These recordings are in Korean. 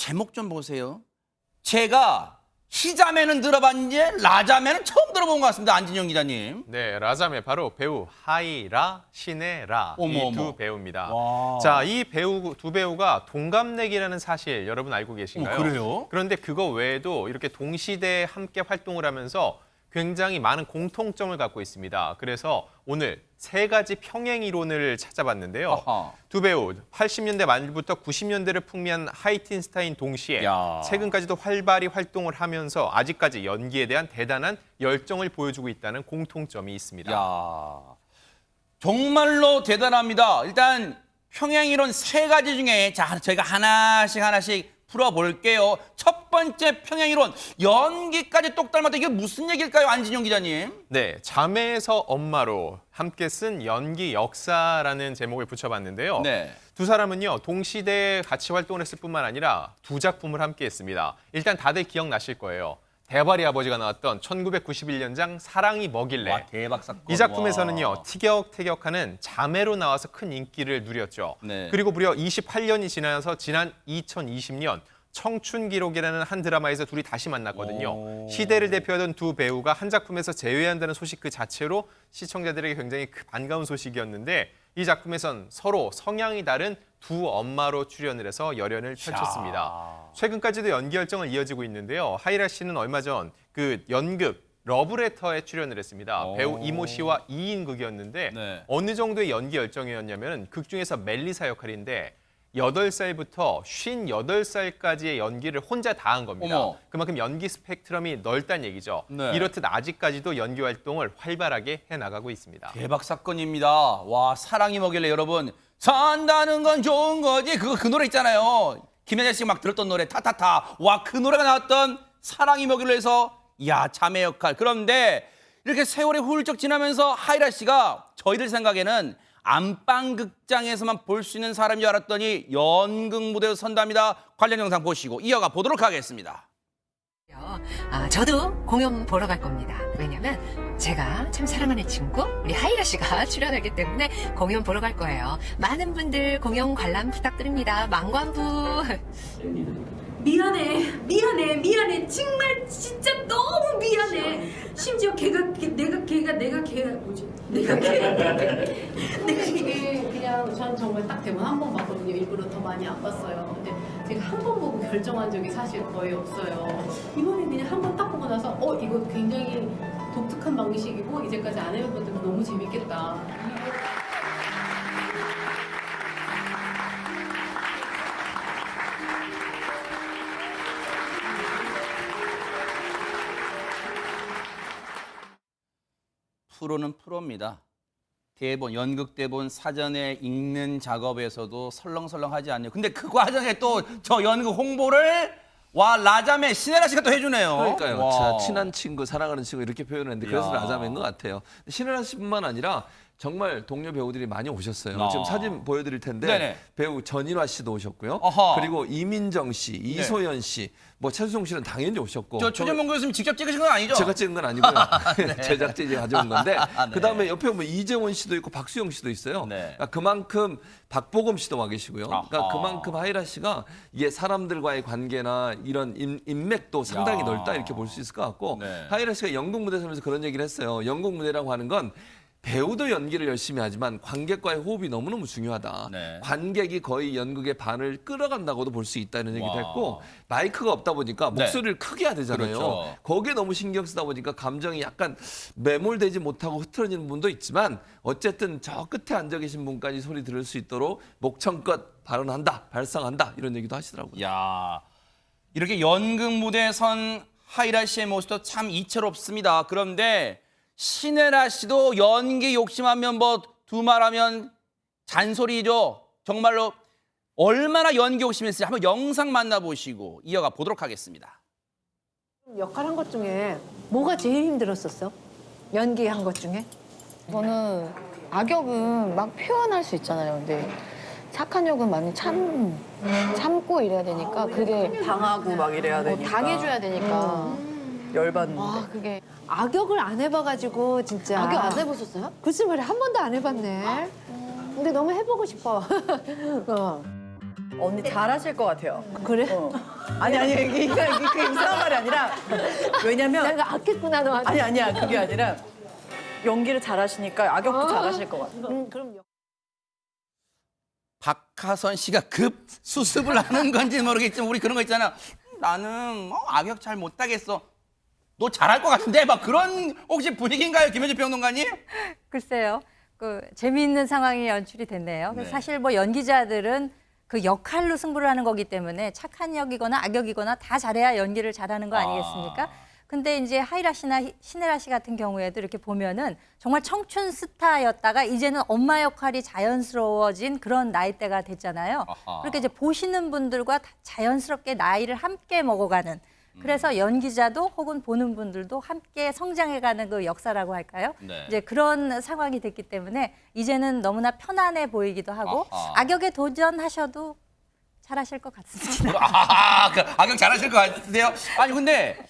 제목 좀 보세요. 제가 희자매는 들어봤는데 라자매는 처음 들어본 것 같습니다. 안진영 기자님. 네, 라자매 바로 배우 하이라, 신의 라, 이 어머. 두 배우입니다. 와. 자, 이 두 배우가 동갑내기라는 사실 여러분 알고 계신가요? 그래요? 그런데 그거 외에도 이렇게 동시대에 함께 활동을 하면서 굉장히 많은 공통점을 갖고 있습니다. 그래서 오늘 세 가지 평행 이론을 찾아봤는데요. 아하. 두 배우 80년대 말부터 90년대를 풍미한 하이틴스타인 동시에 야. 최근까지도 활발히 활동을 하면서 아직까지 연기에 대한 대단한 열정을 보여주고 있다는 공통점이 있습니다. 야, 정말로 대단합니다. 일단 평행이론 세 가지 중에 자 저희가 하나씩 풀어볼게요. 첫 번째 평행이론, 연기까지 똑 닮았다. 이게 무슨 얘기일까요, 안진영 기자님? 네, 자매에서 엄마로 함께 쓴 연기 역사라는 제목을 붙여봤는데요. 네. 두 사람은요, 동시대에 같이 활동을 했을 뿐만 아니라 두 작품을 함께 했습니다. 일단 다들 기억나실 거예요. 대발이 아버지가 나왔던 1991년작 사랑이 뭐길래. 와, 대박 사건. 이 작품에서는요, 와. 티격태격하는 자매로 나와서 큰 인기를 누렸죠. 네. 그리고 무려 28년이 지나서 지난 2020년 청춘 기록이라는 한 드라마에서 둘이 다시 만났거든요. 오. 시대를 대표하던 두 배우가 한 작품에서 재회한다는 소식 그 자체로 시청자들에게 굉장히 반가운 소식이었는데 이 작품에선 서로 성향이 다른 두 엄마로 출연을 해서 열연을 펼쳤습니다. 최근까지도 연기 열정을 이어지고 있는데요. 하이라 씨는 얼마 전 그 연극 러브레터에 출연을 했습니다. 오. 배우 이모 씨와 2인극이었는데 네. 어느 정도의 연기 열정이었냐면 극 중에서 멜리사 역할인데 8살부터 58살까지의 연기를 혼자 다 한 겁니다. 어머. 그만큼 연기 스펙트럼이 넓다는 얘기죠. 네. 이렇듯 아직까지도 연기 활동을 활발하게 해나가고 있습니다. 대박 사건입니다. 와, 사랑이 뭐길래 여러분. 산다는 건 좋은 거지. 그 노래 있잖아요. 김연아 씨가 막 들었던 노래 타타타. 와, 그 노래가 나왔던 사랑이 뭐길래 해서 야, 자매 역할. 그런데 이렇게 세월이 훌쩍 지나면서 하이라 씨가 저희들 생각에는 안방극장에서만 볼 수 있는 사람인 줄 알았더니 연극 무대에 선답니다. 관련 영상 보시고 이어가 보도록 하겠습니다. 저도 공연 보러 갈 겁니다. 왜냐면 제가 참 사랑하는 친구 우리 하이라 씨가 출연하기 때문에 공연 보러 갈 거예요. 많은 분들 공연 관람 부탁드립니다. 망관부. 미안해. 정말 진짜 너무 미안해. 심지어 걔가 뭐지? 내가 이게 그냥 전 정말 딱 대본 한 번 봤거든요. 일부러 더 많이 안 봤어요. 근데 제가 한 번 보고 결정한 적이 사실 거의 없어요. 이번에 그냥 한 번 딱 보고 나서 이거 굉장히 독특한 방식이고 이제까지 안 해본 것들은 너무 재밌겠다. 프로는 프로입니다. 대본, 연극 대본 사전에 읽는 작업에서도 설렁설렁하지 않네요. 근데 그 과정에 또 저 연극 홍보를 와 라자매 신혜라 씨가 또 해주네요. 그러니까요. 와. 자, 친한 친구, 사랑하는 친구 이렇게 표현했는데 그래서 야. 라자매인 것 같아요. 신혜라 씨뿐만 아니라 정말 동료 배우들이 많이 오셨어요. 아. 지금 사진 보여드릴 텐데 네네. 배우 전인화 씨도 오셨고요. 어허. 그리고 이민정 씨, 이소연 씨, 뭐 최수종 씨는 당연히 오셨고. 저 최재명 교수님 직접 찍으신 건 아니죠? 제가 찍은 건 아니고요. 제작진이 가져온 건데 네. 그다음에 옆에 보면 이재원 씨도 있고 박수영 씨도 있어요. 네. 그러니까 그만큼 박보검 씨도 와 계시고요. 그러니까 아하. 그만큼 하이라 씨가 이게 사람들과의 관계나 이런 인맥도 상당히 야. 넓다 이렇게 볼 수 있을 것 같고 네. 하이라 씨가 연극 무대 서면서 그런 얘기를 했어요. 연극 무대라고 하는 건 배우도 연기를 열심히 하지만 관객과의 호흡이 너무너무 중요하다. 네. 관객이 거의 연극의 반을 끌어간다고도 볼 수 있다는 얘기도 와. 했고 마이크가 없다 보니까 네. 목소리를 크게 해야 되잖아요. 그렇죠. 거기에 너무 신경 쓰다 보니까 감정이 약간 매몰되지 못하고 흐트러지는 분도 있지만 어쨌든 저 끝에 앉아 계신 분까지 소리 들을 수 있도록 목청껏 발언한다, 발성한다 이런 얘기도 하시더라고요. 야, 이렇게 연극 무대에 선 하이라 씨의 모습도 참 이채롭습니다. 그런데 신혜라 씨도 연기 욕심하면 뭐 두말하면 잔소리죠. 정말로 얼마나 연기 욕심이 있을지 한번 영상 만나보시고 이어가 보도록 하겠습니다. 역할 한 것 중에 뭐가 제일 힘들었었어? 연기한 것 중에? 저는 악역은 막 표현할 수 있잖아요. 근데 착한 역은 많이 참고 이래야 되니까 그게 당하고 막 이래야 되니까. 당해줘야 되니까 열받는데. 와 그게 악역을 안 해봐가지고 진짜. 악역 안 해보셨어요? 글쎄 말이야 한 번도 안 해봤네. 근데 너무 해보고 싶어. 어. 언니 잘하실 것 같아요. 그래? 아니 이게 이상한 말이 아니라 왜냐면 내가 아꼈구나 너한테. 아니야 그게 아니라 연기를 잘하시니까 악역도 잘하실 것 같아요. 그럼 박하선 씨가 급 수습을 하는 건지 모르겠지만 우리 그런 거 있잖아. 나는 악역 잘 못하겠어. 너 잘할 것 같은데 막 그런 혹시 분위기인가요, 김현주 평론가님? 글쎄요. 그 재미있는 상황이 연출이 됐네요. 네. 사실 뭐 연기자들은 그 역할로 승부를 하는 거기 때문에 착한 역이거나 악역이거나 다 잘해야 연기를 잘하는 거 아니겠습니까? 근데 이제 하이라 씨나 신혜라 씨 같은 경우에도 이렇게 보면은 정말 청춘 스타였다가 이제는 엄마 역할이 자연스러워진 그런 나이대가 됐잖아요. 아하. 그렇게 이제 보시는 분들과 다 자연스럽게 나이를 함께 먹어가는 그래서 연기자도 혹은 보는 분들도 함께 성장해가는 그 역사라고 할까요? 네. 이제 그런 상황이 됐기 때문에 이제는 너무나 편안해 보이기도 하고 아하. 악역에 도전하셔도 잘하실 것 같습니다. 그 악역 잘하실 것 같으세요? 아니 근데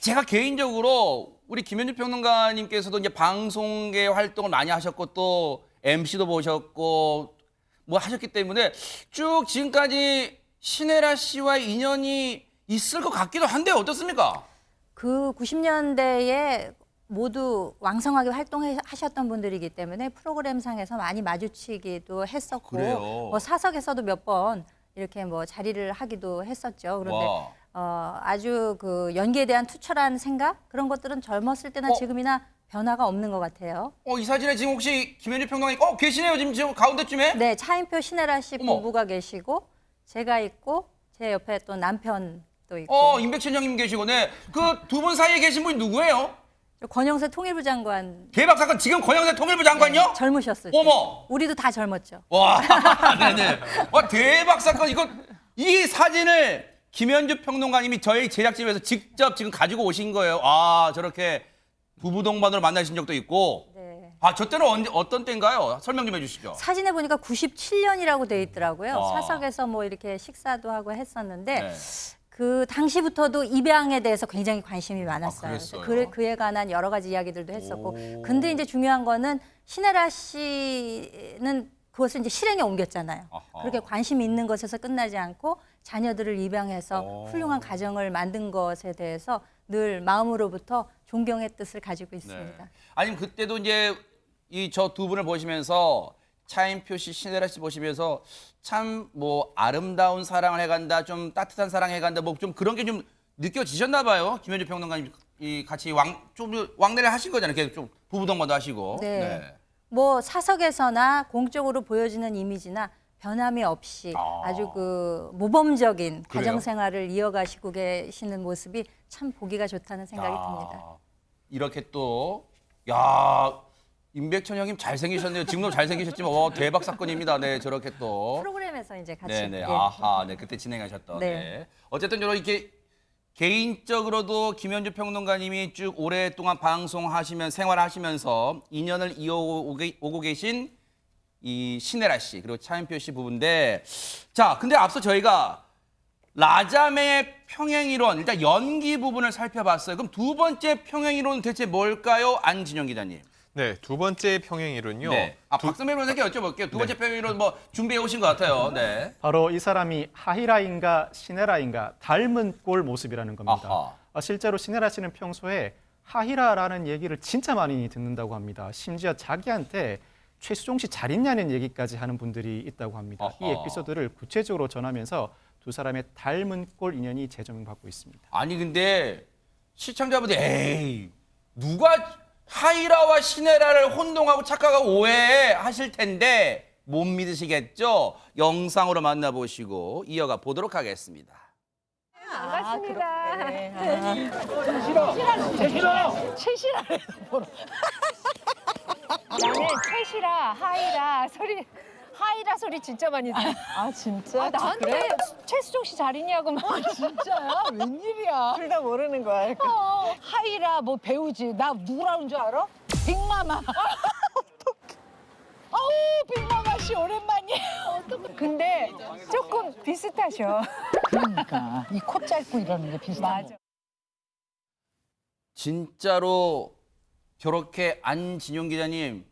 제가 개인적으로 우리 김현주 평론가님께서도 이제 방송계 활동을 많이 하셨고 또 MC도 보셨고 뭐 하셨기 때문에 쭉 지금까지 신혜라 씨와 인연이 있을 것 같기도 한데 어떻습니까? 그 90년대에 모두 왕성하게 활동하셨던 분들이기 때문에 프로그램상에서 많이 마주치기도 했었고 그래요? 뭐 사석에서도 몇 번 이렇게 뭐 자리를 하기도 했었죠. 그런데 아주 그 연기에 대한 투철한 생각 그런 것들은 젊었을 때나 지금이나 변화가 없는 것 같아요. 이 사진에 지금 혹시 김현주 평론가님 계시네요. 지금 가운데쯤에? 네, 차인표 신혜라 씨 어머. 부부가 계시고 제가 있고 제 옆에 또 남편도 있고 임백천 형님 계시고 네. 그 두 분 사이에 계신 분이 누구예요? 권영세 통일부 장관 대박 사건 지금 권영세 통일부 장관요? 젊으셨을 때. 어머. 우리도 다 젊었죠. 와, 네네. 대박 사건. 이 사진을 김현주 평론가님이 저희 제작진에서 직접 지금 가지고 오신 거예요. 저렇게 부부 동반으로 만나신 적도 있고. 네. 저 때는 어떤 때인가요? 설명 좀 해주시죠. 사진에 보니까 97년이라고 돼 있더라고요. 와. 사석에서 뭐 이렇게 식사도 하고 했었는데 네. 그 당시부터도 입양에 대해서 굉장히 관심이 많았어요. 그랬어요? 그래서 그에 관한 여러 가지 이야기들도 했었고. 근데 이제 중요한 거는 신혜라 씨는 그것을 이제 실행에 옮겼잖아요. 아하. 그렇게 관심이 있는 것에서 끝나지 않고 자녀들을 입양해서 훌륭한 가정을 만든 것에 대해서 늘 마음으로부터 존경의 뜻을 가지고 있습니다. 네. 아니면 그때도 이제 이 저 두 분을 보시면서 차인표 씨, 신혜라 씨 보시면서 참 뭐 아름다운 사랑을 해간다, 좀 따뜻한 사랑 해간다, 뭐 좀 그런 게 좀 느껴지셨나 봐요. 김현주 평론가님 같이 좀 왕래를 하신 거잖아요. 이렇게 좀 부부 동반도 하시고. 네. 뭐 사석에서나 공적으로 보여지는 이미지나 변함이 없이 아주 그 모범적인 그래요? 가정 생활을 이어가시고 계시는 모습이 참 보기가 좋다는 생각이 듭니다. 이렇게 또 임백천 형님 잘생기셨네요. 지금도 잘생기셨지만 대박 사건입니다. 네, 저렇게 또. 프로그램에서 이제 같이 네네. 예. 네, 그때 진행하셨던. 네. 네. 어쨌든 이렇게 개인적으로도 김현주 평론가님이 쭉 오랫동안 방송하시면 생활하시면서 인연을 이어오고 계신 이 신혜라 씨 그리고 차인표 씨 부부인데 자, 근데 앞서 저희가 라자매의 평행이론 일단 연기 부분을 살펴봤어요. 그럼 두 번째 평행이론은 대체 뭘까요? 안진영 기자님. 네, 두 번째 평행이론요. 네. 박성민 변호사께 여쭤볼게요. 두 번째 평행이론 뭐 준비해 오신 것 같아요. 네. 바로 이 사람이 하이라인가 신혜라인가 닮은 꼴 모습이라는 겁니다. 실제로 신혜라 씨는 평소에 하이라라는 얘기를 진짜 많이 듣는다고 합니다. 심지어 자기한테 최수종 씨 잘 있냐는 얘기까지 하는 분들이 있다고 합니다. 이 에피소드를 구체적으로 전하면서 두 사람의 닮은 꼴 인연이 재조명받고 있습니다. 아니 근데 시청자분들 에이 누가 하이라와 신혜라를 혼동하고 착각하고 오해하실 텐데 못 믿으시겠죠? 영상으로 만나보시고 이어가 보도록 하겠습니다. 반갑습니다. 나는 최시라, 하이라 소리 진짜 많이 들어. 아 진짜? 나한테 최수종 씨 잘 있냐고 막. 진짜야? 웬일이야? 둘 다 모르는 거야. 하이라 뭐 배우지. 나 누구라는 줄 알아? 빅마마. 어떡해. 빅마마 씨 오랜만이에요. 근데 조금 비슷하셔. 그러니까 이 코 짧고 이러는 게 비슷한 거. 진짜로 저렇게 안진용 기자님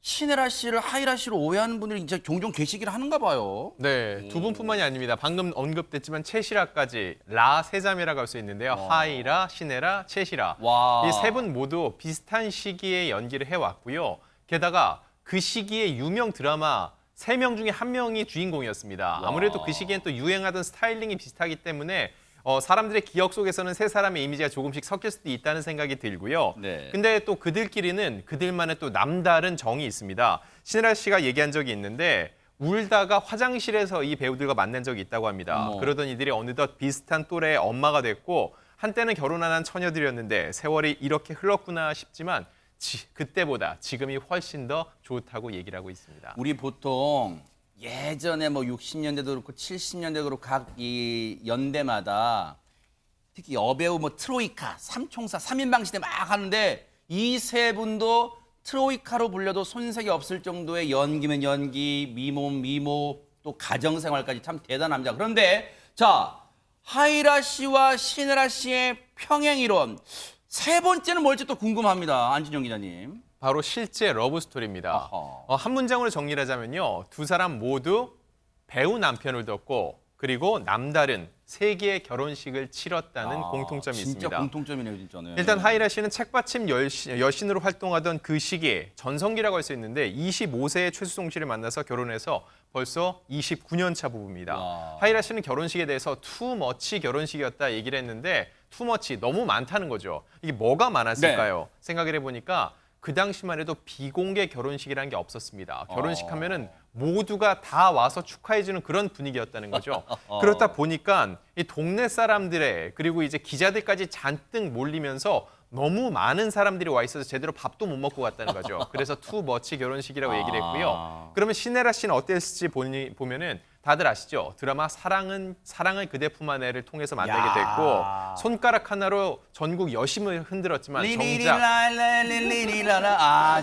신혜라 씨를 하이라 씨로 오해하는 분들이 진짜 종종 계시긴 하는가 봐요. 네, 두 분뿐만이 아닙니다. 방금 언급됐지만 채시라까지 라 세자매라고 할 수 있는데요. 하이라, 신혜라, 채시라. 와. 이 세 분 모두 비슷한 시기에 연기를 해왔고요. 게다가 그 시기에 유명 드라마 3명 중에 1명이 주인공이었습니다. 아무래도 그 시기엔 또 유행하던 스타일링이 비슷하기 때문에 사람들의 기억 속에서는 세 사람의 이미지가 조금씩 섞일 수도 있다는 생각이 들고요. 네. 근데 또 그들끼리는 그들만의 또 남다른 정이 있습니다. 신혜라 씨가 얘기한 적이 있는데 울다가 화장실에서 이 배우들과 만난 적이 있다고 합니다. 그러던 이들이 어느덧 비슷한 또래의 엄마가 됐고 한때는 결혼 안 한 처녀들이었는데 세월이 이렇게 흘렀구나 싶지만 그때보다 지금이 훨씬 더 좋다고 얘기를 하고 있습니다. 우리 보통 예전에 뭐 60년대도 그렇고 70년대도 그렇고 각 이 연대마다 특히 여배우 뭐 트로이카, 삼총사, 3인방 시대 막 하는데 이 세 분도 트로이카로 불려도 손색이 없을 정도의 연기면 연기, 미모면 미모, 또 가정생활까지 참 대단한 남자. 그런데 자, 하이라 씨와 신혜라 씨의 평행 이론 세 번째는 뭘지 또 궁금합니다. 안진영 기자님. 바로 실제 러브 스토리입니다. 한 문장으로 정리를 하자면요. 두 사람 모두 배우 남편을 뒀고 그리고 남다른 세 개의 결혼식을 치렀다는 공통점이 진짜 있습니다. 공통점이네요, 진짜네. 일단 하이라 씨는 책받침 여신으로 활동하던 그 시기에 전성기라고 할 수 있는데 25세의 최수종 씨를 만나서 결혼해서 벌써 29년 차 부부입니다. 하이라 씨는 결혼식에 대해서 투머치 결혼식이었다 얘기를 했는데 투머치 너무 많다는 거죠. 이게 뭐가 많았을까요? 생각을 해보니까 그 당시만 해도 비공개 결혼식이라는 게 없었습니다. 결혼식 하면은 모두가 다 와서 축하해주는 그런 분위기였다는 거죠. 그렇다 보니까 이 동네 사람들의 그리고 이제 기자들까지 잔뜩 몰리면서 너무 많은 사람들이 와 있어서 제대로 밥도 못 먹고 갔다는 거죠. 그래서 투머치 결혼식이라고 얘기를 했고요. 그러면 신혜라 씨는 어땠을지 보면은 다들 아시죠? 드라마 사랑을 그대 품 안에를 통해서 만나게 됐고 손가락 하나로 전국 여심을 흔들었지만 정작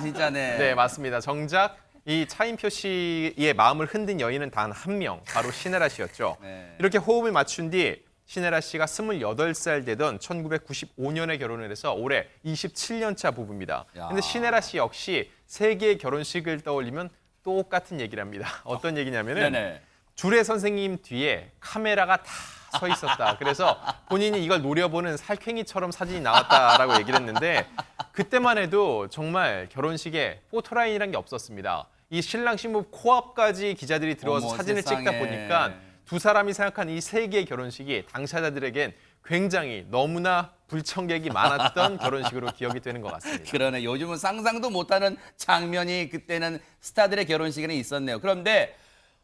진짜네. 네, 맞습니다. 정작 이 차인표 씨의 마음을 흔든 여인은 단 한 명, 바로 신혜라 씨였죠. 이렇게 호흡을 맞춘 뒤 신혜라 씨가 28살 되던 1995년에 결혼을 해서 올해 27년 차 부부입니다. 근데 신혜라 씨 역시 세계의 결혼식을 떠올리면 똑같은 얘기를 합니다. 어떤 얘기냐면은 주례 선생님 뒤에 카메라가 다 서 있었다. 그래서 본인이 이걸 노려보는 살쾡이처럼 사진이 나왔다라고 얘기를 했는데 그때만 해도 정말 결혼식에 포토라인이라는 게 없었습니다. 이 신랑 신부 코앞까지 기자들이 들어와서 사진을 찍다 보니까 두 사람이 생각한 이 세계의 결혼식이 당사자들에겐 굉장히 너무나 불청객이 많았던 결혼식으로 기억이 되는 것 같습니다. 그러네. 요즘은 상상도 못하는 장면이 그때는 스타들의 결혼식에는 있었네요. 그런데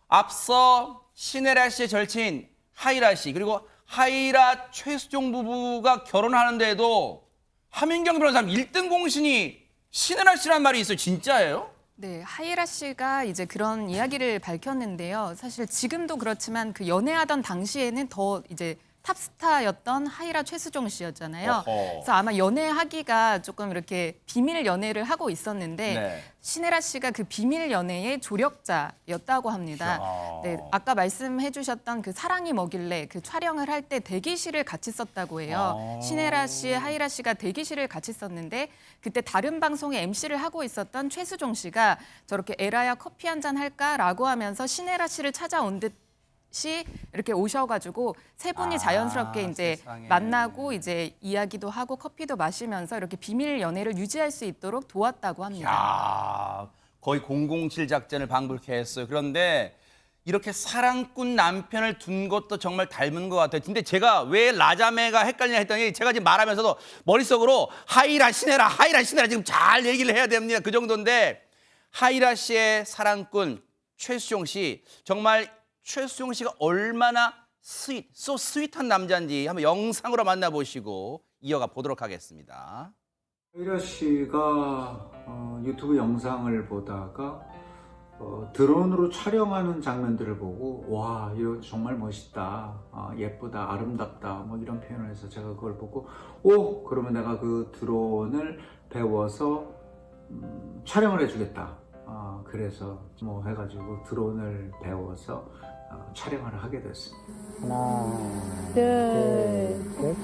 앞서 신혜라 씨의 절친 하이라 씨 그리고 하이라 최수종 부부가 결혼하는데도 하민경 변호사님 1등 공신이 신혜라 씨란 말이 있어요. 진짜예요? 네, 하이라 씨가 이제 그런 이야기를 밝혔는데요. 사실 지금도 그렇지만 그 연애하던 당시에는 더 이제 탑스타였던 하이라 최수종 씨였잖아요. 그래서 아마 연애하기가 조금 이렇게 비밀 연애를 하고 있었는데 신혜라 씨가 그 비밀 연애의 조력자였다고 합니다. 네, 아까 말씀해 주셨던 그 사랑이 뭐길래 그 촬영을 할 때 대기실을 같이 썼다고 해요. 신혜라 씨, 하이라 씨가 대기실을 같이 썼는데 그때 다른 방송에 MC를 하고 있었던 최수종 씨가 저렇게 에라야 커피 한잔 할까라고 하면서 신혜라 씨를 찾아온 듯 시 이렇게 오셔가지고 세 분이 자연스럽게 이제 세상에. 만나고 이제 이야기도 하고 커피도 마시면서 이렇게 비밀 연애를 유지할 수 있도록 도왔다고 합니다. 야, 거의 007 작전을 방불케 했어요. 그런데 이렇게 사랑꾼 남편을 둔 것도 정말 닮은 것 같아요. 근데 제가 왜 라자매가 헷갈리냐 했더니 제가 지금 말하면서도 머릿속으로 하이라 신혜라 지금 잘 얘기를 해야 됩니다. 그 정도인데 하이라 씨의 사랑꾼 최수종 씨 정말 최수종 씨가 얼마나 스윗한 남자인지 한번 영상으로 만나보시고 이어가 보도록 하겠습니다. 하이라 씨가 유튜브 영상을 보다가 드론으로 촬영하는 장면들을 보고 와 이거 정말 멋있다, 예쁘다, 아름답다 뭐 이런 표현을 해서 제가 그걸 보고 그러면 내가 그 드론을 배워서 촬영을 해주겠다. 그래서 뭐 해가지고 드론을 배워서 촬영을 하게 됐습니다. 하나, 둘, 셋.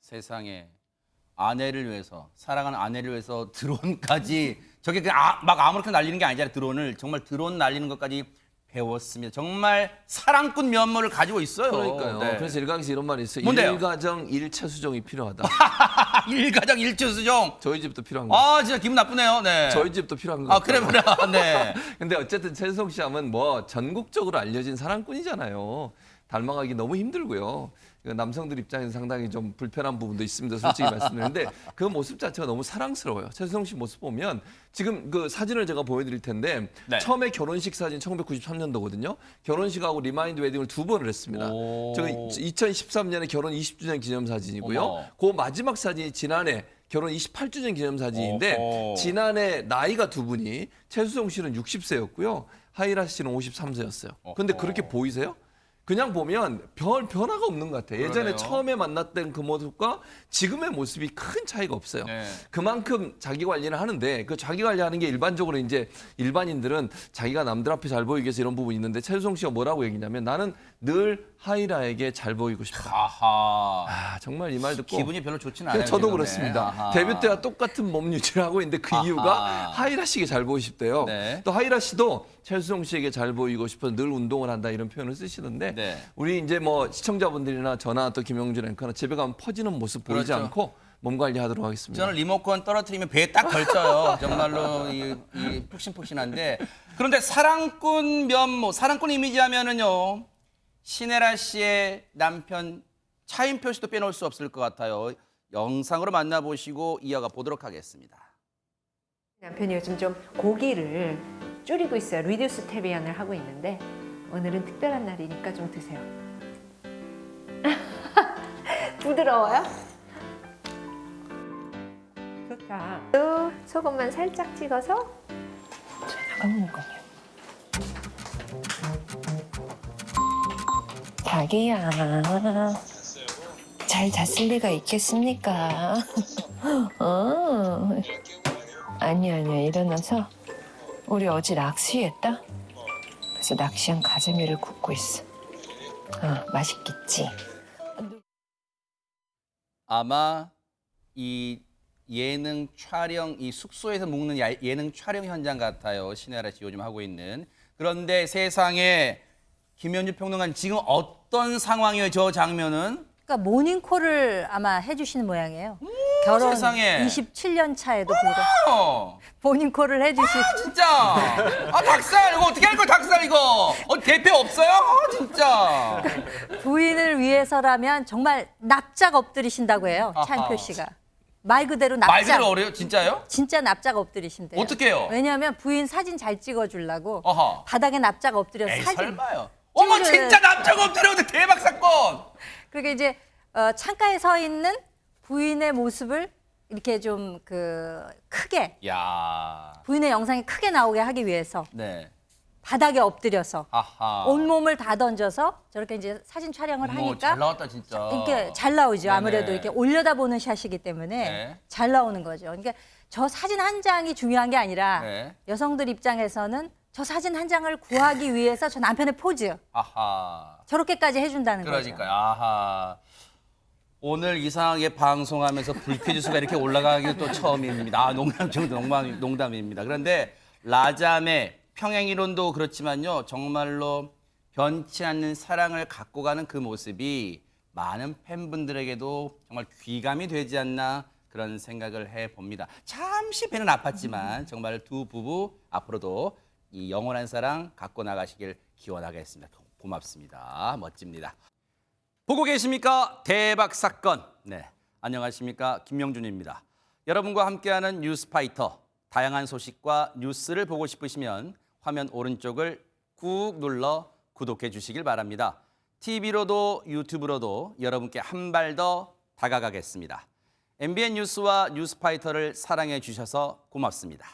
세상에 아내를 위해서, 사랑하는 아내를 위해서 드론까지 저게 그냥 막 아무렇게나 날리는 게 아니잖아요. 드론을 정말 드론 날리는 것까지 배웠습니다. 정말 사랑꾼 면모를 가지고 있어요. 그러니까요. 네. 그래서 일각에서 이런 말이 있어요. 뭔데요? 일가정 일체수종이 필요하다. 일가정 일체수종. 저희 집도 필요한 거. 아 진짜 기분 나쁘네요. 네. 저희 집도 필요한 거. 아 그래 그래. 네. 근데 어쨌든 최수종 씨 하면 뭐 전국적으로 알려진 사랑꾼이잖아요. 닮아가기 너무 힘들고요. 남성들 입장에서 상당히 좀 불편한 부분도 있습니다. 솔직히 말씀드리는데 그 모습 자체가 너무 사랑스러워요. 최수종 씨 모습 보면 지금 그 사진을 제가 보여드릴 텐데 네. 처음에 결혼식 사진 1993년도거든요. 결혼식하고 리마인드 웨딩을 2번을 했습니다. 저 2013년에 결혼 20주년 기념 사진이고요. 어머. 그 마지막 사진이 지난해 결혼 28주년 기념 사진인데 어허. 지난해 나이가 두 분이 최수종 씨는 60세였고요. 하이라 씨는 53세였어요. 근데 그렇게 보이세요? 그냥 보면 별 변화가 없는 것 같아요. 예전에 그러네요. 처음에 만났던 그 모습과 지금의 모습이 큰 차이가 없어요. 네. 그만큼 자기 관리를 하는데 그 자기 관리하는 게 일반적으로 이제 일반인들은 자기가 남들 앞에 잘 보이기 위해서 이런 부분이 있는데 최수종 씨가 뭐라고 얘기냐면 나는 늘 하이라에게 잘 보이고 싶다. 아하. 아, 정말 이 말 듣고 기분이 별로 좋진 않아요. 저도 지금. 그렇습니다. 네. 아하. 데뷔 때와 똑같은 몸 유지를 하고 있는데 그 아하. 이유가 하이라 씨에게 잘 보이고 싶대요. 네. 또 하이라 씨도 최수종 씨에게 잘 보이고 싶어서 늘 운동을 한다 이런 표현을 쓰시던데 네. 우리 이제 뭐 시청자분들이나 저나 또 김영준 앵커나 집에 가면 퍼지는 모습 보이지 그렇죠. 않고 몸 관리하도록 하겠습니다. 저는 리모컨 떨어뜨리면 배에 딱 걸쳐요. 정말로 이 푹신푹신한데 그런데 사랑꾼 면모, 사랑꾼 이미지 하면은요 신혜라 씨의 남편 차인표 씨도 빼놓을 수 없을 것 같아요. 영상으로 만나보시고 이어가 보도록 하겠습니다. 남편이 요즘 좀 고기를 줄이고 있어요. 리듀스테리안을 하고 있는데 오늘은 특별한 날이니까 좀 드세요. 부드러워요? 좋다. 또 소금만 살짝 찍어서 나가는 거예요. 자기야, 잘 잤을 리가 있겠습니까? 아니야, 일어나서 우리 어제 낚시했다? 그래서 낚시한 가자미를 굽고 있어. 맛있겠지? 아마 이 예능 촬영, 이 숙소에서 먹는 예능 촬영 현장 같아요. 신혜라 씨 요즘 하고 있는. 그런데 세상에 김현주 평론가는 지금 어떤 상황이에요, 저 장면은? 그러니까 모닝콜을 아마 해주시는 모양이에요. 결혼 세상에. 27년 차에도 불구하고 모닝콜을 해주시고. 진짜. 아 닭살 이거 어떻게 할 거야 닭살 이거. 대표 없어요? 진짜. 부인을 위해서라면 정말 납작 엎드리신다고 해요. 차인표 아하. 씨가. 말 그대로 납작. 말 그대로 어려요? 진짜요? 진짜 납작 엎드리신대요. 어떻게 해요? 왜냐하면 부인 사진 잘 찍어주려고 어허. 바닥에 납작 엎드려서 에이, 사진. 설마요. 어머 진짜 남자가 엎드려도 대박 사건. 그러니까 이제 창가에 서 있는 부인의 모습을 이렇게 좀 크게 야. 부인의 영상이 크게 나오게 하기 위해서 네. 바닥에 엎드려서 아하. 온몸을 다 던져서 저렇게 이제 사진 촬영을 어머, 하니까 잘 나왔다 진짜. 이렇게 잘 나오죠. 네네. 아무래도 이렇게 올려다보는 샷이기 때문에 네. 잘 나오는 거죠. 그러니까 저 사진 한 장이 중요한 게 아니라 네. 여성들 입장에서는 저 사진 한 장을 구하기 위해서 저 남편의 포즈 아하. 저렇게까지 해준다는 그러니까요. 거죠. 아하. 오늘 이상하게 방송하면서 불쾌지수가 이렇게 올라가기 또 처음입니다. 농담입니다. 그런데 라잠의 평행이론도 그렇지만요. 정말로 변치 않는 사랑을 갖고 가는 그 모습이 많은 팬분들에게도 정말 귀감이 되지 않나 그런 생각을 해봅니다. 잠시 배는 아팠지만 정말 두 부부 앞으로도 이 영원한 사랑 갖고 나가시길 기원하겠습니다. 고맙습니다. 멋집니다. 보고 계십니까? 대박 사건. 네, 안녕하십니까? 김명준입니다. 여러분과 함께하는 뉴스파이터. 다양한 소식과 뉴스를 보고 싶으시면 화면 오른쪽을 꾹 눌러 구독해 주시길 바랍니다. TV로도 유튜브로도 여러분께 한 발 더 다가가겠습니다. MBN 뉴스와 뉴스파이터를 사랑해 주셔서 고맙습니다.